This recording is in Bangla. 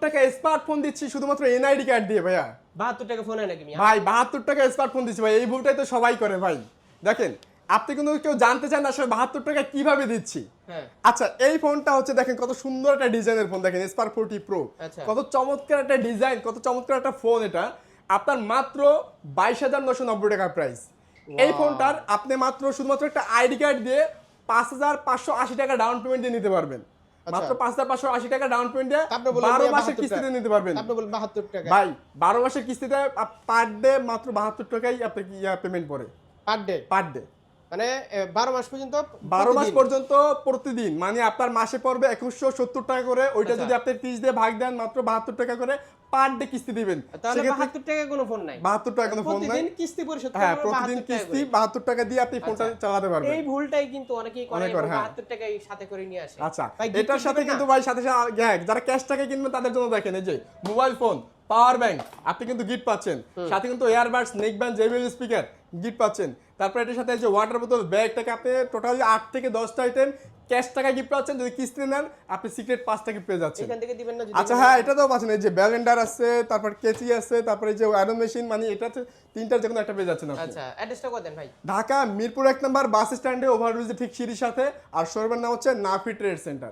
টাকা স্মার্টফোন দিচ্ছি শুধুমাত্র এনআইডি কার্ড দিয়ে ভাইয়া। 72 টাকা ফোন হয় নাকি মিয়া? ভাই 72 টাকা স্মার্টফোন দিচ্ছি ভাই, এই ভুলটাই তো সবাই করে ভাই। দেখেন আপনি কিন্তু কেউ জানতে চান না আসলে 72 টাকা কিভাবে দিচ্ছি। হ্যাঁ আচ্ছা এই ফোনটা হচ্ছে দেখেন কত সুন্দর একটা ডিজাইনের ফোন, দেখেন স্পার্ক 40 প্রো, আচ্ছা। কত চমৎকার একটা ডিজাইন, কত চমৎকার একটা ফোন। এটা আপনার মাত্র 22,990 টাকা প্রাইস। এই ফোনটার আপনি মাত্র শুধুমাত্র একটা আইডি কার্ড দিয়ে 5,580 টাকা ডাউন পেমেন্ট দিয়ে নিতে পারবেন। মাত্র 5,580 টাকা ডাউন পেমেন্ট দিয়ে আপনি বললেন 12 ভাইয়া মাসের 72 কিস্তিতে টাকা। নিতে পারবেন। আপনি বলেন 72 টাকা ভাই 12 মাসের কিস্তিতে পার ডে মাত্র 72 টাকাই আপনি পেমেন্ট পড়ে পার ডে, পার ডে। মানে 12 মাস পর্যন্ত 12 মাস প্রতিদিন। পর্যন্ত প্রতিদিন, মানে আপনার মাসে পড়বে 2170 টাকা করে। ওইটা আচ্ছা। যদি আপনি 30 দিয়ে ভাগ দেন মাত্র 72 টাকা করে পার ডে কিস্তি দিবেন। তাহলে সেক্ষেত্রে 72 টাকা কোনো ফোন নাই, 72 টাকা কোনো ফোন নাই। প্রতিদিন কিস্তি পরিশোধ হ্যাঁ করবে প্রতিদিন 72 টাকা কিস্তি করে। 72 টাকা দিয়ে আপনি ফোনটা আচ্ছা। চালাতে পারবেন। এই ভুলটাই কিন্তু অনেকেই করে, অনেক করে, হ্যাঁ। 72 টাকাই সাথে করে নিয়ে আসে। আচ্ছা ভাই, gift এটার সাথে দিবেন না? কিন্তু ভাই সাথে সাথে হ্যাঁ, যারা ক্যাশ টাকা কিনবেন তাদের জন্য দেখেন এই যে মোবাইল ফোন, পাওয়ার ব্যাংক আপনি কিন্তু গিফট পাচ্ছেন। সাথে কিন্তু earbuds, neck band, JBL speaker gift পাচ্ছেন। তারপর এটার সাথে এই যে ওয়াটার বোতল, ব্যাগটাকে আপনি টোটালি 8 থেকে 10টা আইটেম ক্যাশ টাকা গিফট পাচ্ছেন। যদি কিস্তি নেন আপনি সিক্রেট 5টা গিফট পেয়ে যাচ্ছেন। এখান থেকে দিবেন না যদি? আচ্ছা হ্যাঁ এটা তো পাচ্ছেন, এই যে ব্যালেন্ডার আছে, তারপর কেচি আছে, তারপর এই যে আয়রন মেশিন, মানে এটা তিনটার যে কোনো একটা পেয়ে যাচ্ছেন আপনি। আচ্ছা, অ্যাড্রেসটা কত দেন ভাই? ঢাকা মিরপুর 1 নম্বর বাস স্ট্যান্ডে ওভারব্রিজের ঠিক সিঁড়ির সাথে। আর শোরুমের নাম হচ্ছে নাফি ট্রেড সেন্টার।